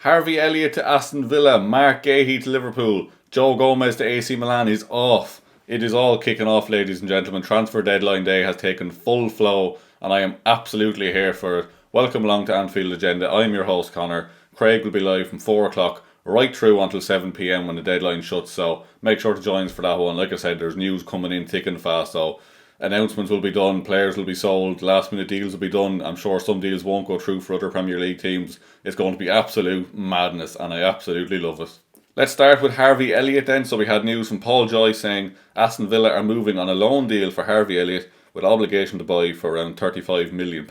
Harvey Elliott to Aston Villa, Marc Guehi to Liverpool, Joe Gomez to AC Milan is off. It is all kicking off, ladies and gentlemen. Transfer deadline day has taken full flow and I am absolutely here for it. Welcome along to Anfield Agenda. I'm your host Conor. Craig will be live from 4 o'clock right through until 7 p.m. when the deadline shuts, so make sure to join us for that one. Like I said, there's news coming in thick and fast, so announcements will be done, players will be sold, last minute deals will be done. I'm sure some deals won't go through for other Premier League teams. It's going to be absolute madness and I absolutely love it. Let's start with Harvey Elliott then. So we had news from Paul Joyce saying Aston Villa are moving on a loan deal for Harvey Elliott with obligation to buy for around £35 million.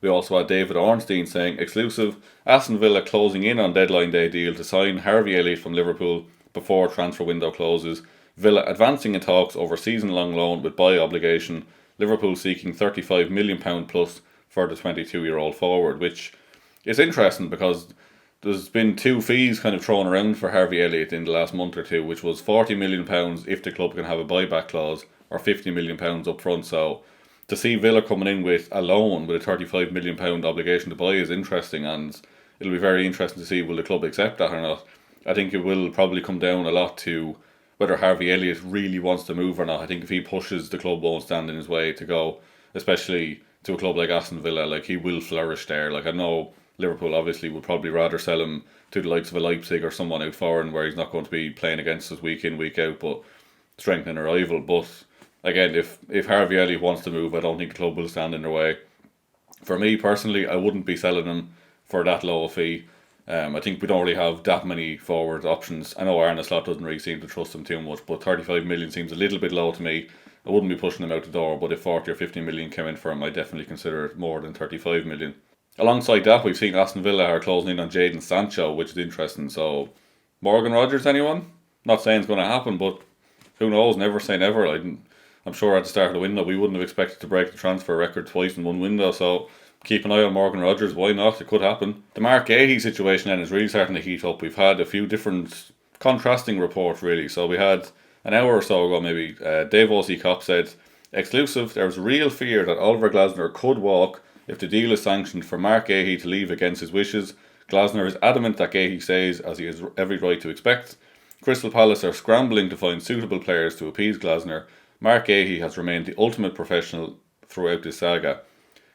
We also had David Ornstein saying exclusive, Aston Villa closing in on deadline day deal to sign Harvey Elliott from Liverpool before transfer window closes. Villa advancing in talks over season-long loan with buy obligation. Liverpool seeking £35 million plus for the 22-year-old forward, which is interesting because there's been two fees kind of thrown around for Harvey Elliott in the last month or two, which was £40 million if the club can have a buyback clause or £50 million up front. So to see Villa coming in with a loan with a £35 million obligation to buy is interesting, and it'll be very interesting to see will the club accept that or not. I think it will probably come down a lot to whether Harvey Elliott really wants to move or not. I think if he pushes, the club won't stand in his way to go, especially to a club like Aston Villa. Like, he will flourish there. Like, I know Liverpool obviously would probably rather sell him to the likes of a Leipzig or someone out foreign where he's not going to be playing against us week in, week out, but strengthening a rival. But again, if Harvey Elliott wants to move, I don't think the club will stand in their way. For me personally, I wouldn't be selling him for that low a fee. I think we don't really have that many forward options. I know Arne Slot doesn't really seem to trust him too much, but 35 million seems a little bit low to me. I wouldn't be pushing him out the door, but if 40 or 50 million came in for him, I'd definitely consider it more than 35 million. Alongside that, we've seen Aston Villa are closing in on Jadon Sancho, which is interesting. So, Morgan Rogers, anyone? Not saying it's going to happen, but who knows? Never say never. I'm sure at the start of the window we wouldn't have expected to break the transfer record twice in one window, so keep an eye on Morgan Rogers. Why not? It could happen. The Marc Guehi situation then is really starting to heat up. We've had a few different contrasting reports really. So we had an hour or so ago maybe, Dave O.C. Kopp said, exclusive, there's real fear that Oliver Glasner could walk if the deal is sanctioned for Marc Guehi to leave against his wishes. Glasner is adamant that Guehi stays, as he has every right to expect. Crystal Palace are scrambling to find suitable players to appease Glasner. Marc Guehi has remained the ultimate professional throughout this saga.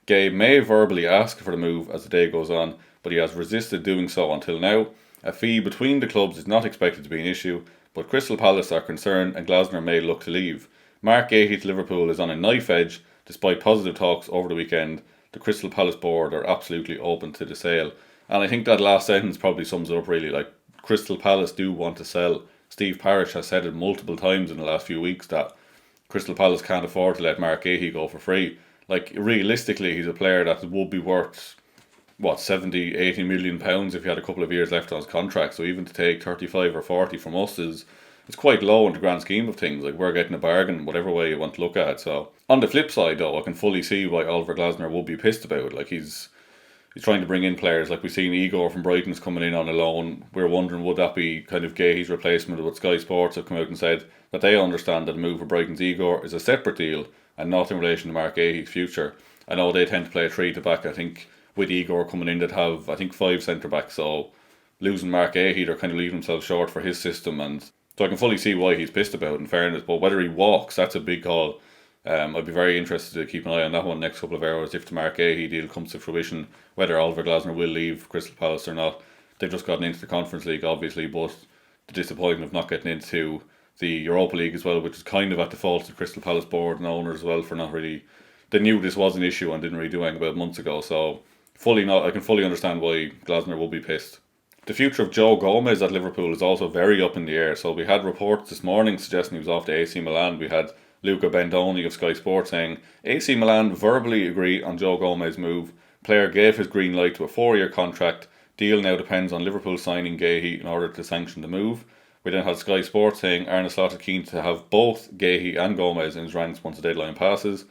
Guehi may verbally ask for the move as the day goes on, but he has resisted doing so until now. A fee between the clubs is not expected to be an issue, but Crystal Palace are concerned and Glasner may look to leave. Marc Guehi to Liverpool is on a knife edge. Despite positive talks over the weekend, the Crystal Palace board are absolutely open to the sale. And I think that last sentence probably sums it up really. Like, Crystal Palace do want to sell. Steve Parish has said it multiple times in the last few weeks that Crystal Palace can't afford to let Marc Guehi go for free. Like, realistically, he's a player that would be worth, 70, 80 million pounds if he had a couple of years left on his contract. So even to take 35 or 40 from us is quite low in the grand scheme of things. Like, we're getting a bargain, whatever way you want to look at it. So, on the flip side, though, I can fully see why Oliver Glasner would be pissed about it. Like, he's trying to bring in players. Like, we've seen Igor from Brighton's coming in on a loan. We're wondering, would that be kind of Guehi's replacement? But Sky Sports have come out and said that they understand that the move for Brighton's Igor is a separate deal and not in relation to Marc Guehi's future. I know they tend to play a 3 at the back. I think with Igor coming in, they'd have, 5 centre-backs. So losing Marc Guehi, they're kind of leaving themselves short for his system. And so I can fully see why he's pissed about it, in fairness. But whether he walks, that's a big call. I'd be very interested to keep an eye on that one next couple of hours if the Marc Guehi deal comes to fruition, whether Oliver Glasner will leave Crystal Palace or not. They've just gotten into the Conference League, obviously, but the disappointment of not getting into the Europa League as well, which is kind of at the fault of the Crystal Palace board and owner as well for not really... They knew this was an issue and didn't really do anything about it months ago, so I can fully understand why Glasner will be pissed. The future of Joe Gomez at Liverpool is also very up in the air. So we had reports this morning suggesting he was off to AC Milan. We had Luca Bendoni of Sky Sports saying AC Milan verbally agree on Joe Gomez's move. Player gave his green light to a 4-year contract. Deal now depends on Liverpool signing Guehi in order to sanction the move. We then had Sky Sports saying Arne Slot is keen to have both Guehi and Gomez in his ranks once the deadline passes.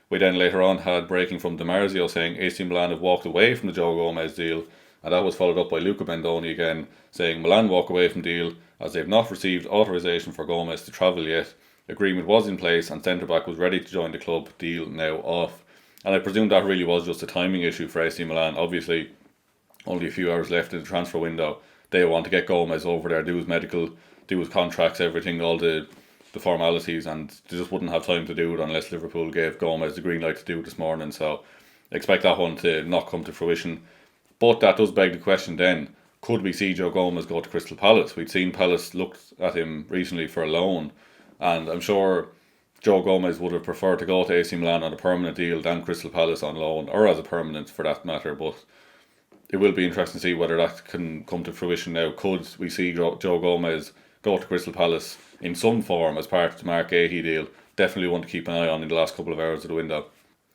We then later on had breaking from DiMarzio saying AC Milan have walked away from the Joe Gomez deal, and that was followed up by Luca Bendoni again saying Milan walk away from the deal as they have not received authorisation for Gomez to travel yet. Agreement was in place and centre-back was ready to join the club, deal now off. And I presume that really was just a timing issue for AC Milan. Obviously, only a few hours left in the transfer window. They want to get Gomez over there, do his medical, do his contracts, everything, all the formalities, and they just wouldn't have time to do it unless Liverpool gave Gomez the green light to do it this morning. So expect that one to not come to fruition. But that does beg the question then, could we see Joe Gomez go to Crystal Palace? We'd seen Palace looked at him recently for a loan, and I'm sure Joe Gomez would have preferred to go to AC Milan on a permanent deal than Crystal Palace on loan, or as a permanent for that matter. But it will be interesting to see whether that can come to fruition now. Could we see Joe Gomez go to Crystal Palace in some form as part of the Marc Guehi deal? Definitely one to keep an eye on in the last couple of hours of the window.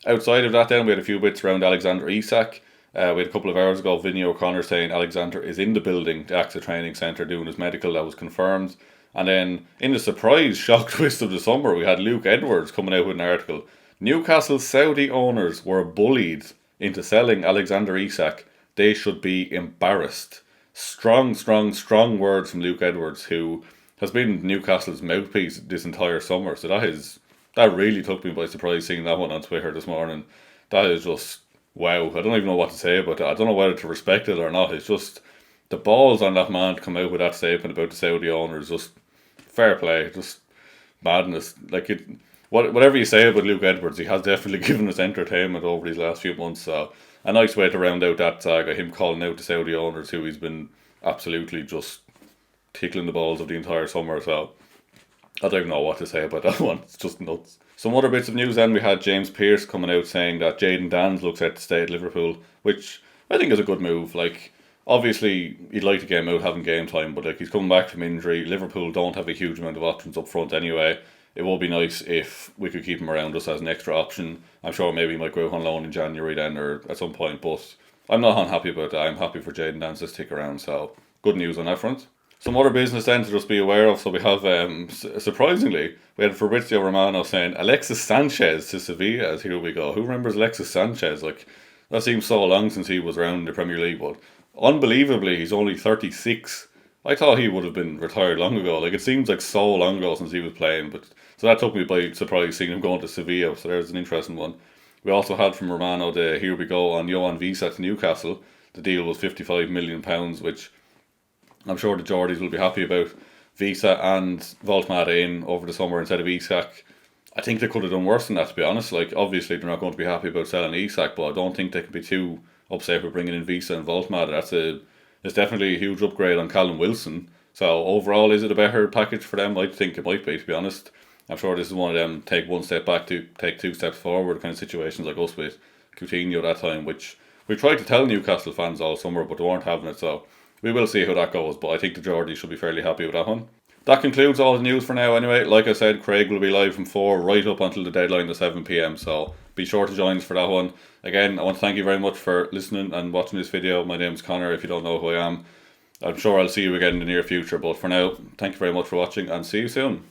Outside of that then, we had a few bits around Alexander Isak. We had a couple of hours ago, Vinny O'Connor saying Alexander is in the building, the AXA Training Centre, doing his medical. That was confirmed. And then, in the surprise shock twist of the summer, we had Luke Edwards coming out with an article. Newcastle Saudi owners were bullied into selling Alexander Isak. They should be embarrassed. Strong words from Luke Edwards, who has been Newcastle's mouthpiece this entire summer. So that really took me by surprise seeing that one on Twitter this morning. That is just, wow. I don't even know what to say about it. I don't know whether to respect it or not. It's just the balls on that man to come out with that statement about the Saudi owners. Just fair play. Just madness. Like it. Whatever you say about Luke Edwards, he has definitely given us entertainment over these last few months. So a nice way to round out that saga, him calling out the Saudi owners who he's been absolutely just tickling the balls of the entire summer. So I don't even know what to say about that one. It's just nuts. Some other bits of news then, we had James Pearce coming out saying that Jayden Danns looks set to stay at Liverpool, which I think is a good move. Like, obviously he'd like to get him out having game time, but like, he's coming back from injury. Liverpool don't have a huge amount of options up front anyway. It would be nice if we could keep him around just as an extra option. I'm sure maybe he might go out on loan in January then, or at some point, but I'm not unhappy about that. I'm happy for Jayden Danns to stick around, so good news on that front. Some other business then to just be aware of. So we have, surprisingly, we had Fabrizio Romano saying Alexis Sanchez to Sevilla. Here we go. Who remembers Alexis Sanchez? Like, that seems so long since he was around in the Premier League, but unbelievably, he's only 36. I thought he would have been retired long ago. Like, it seems like so long ago since he was playing, but so that took me by surprise seeing him going to Sevilla. So there's an interesting one. We also had from Romano the here we go on Johan Visa to Newcastle. The deal was £55 million, which I'm sure the Geordies will be happy about. Visa and Voltmata in over the summer instead of Isak. I think they could have done worse than that, to be honest. Like, obviously they're not going to be happy about selling Isak, but I don't think they can be too upset with bringing in Visa and Voltmata. It's definitely a huge upgrade on Callum Wilson. So overall, is it a better package for them? I think it might be, to be honest. I'm sure this is one of them take one step back to take two steps forward kind of situations like us with Coutinho that time, which we tried to tell Newcastle fans all summer, but they weren't having it. So we will see how that goes, but I think the Geordies should be fairly happy with that one. That concludes all the news for now anyway. Like I said, Craig will be live from 4 right up until the deadline of 7 PM, so be sure to join us for that one. Again, I want to thank you very much for listening and watching this video. My name's Conor, if you don't know who I am. I'm sure I'll see you again in the near future, but for now, thank you very much for watching and see you soon.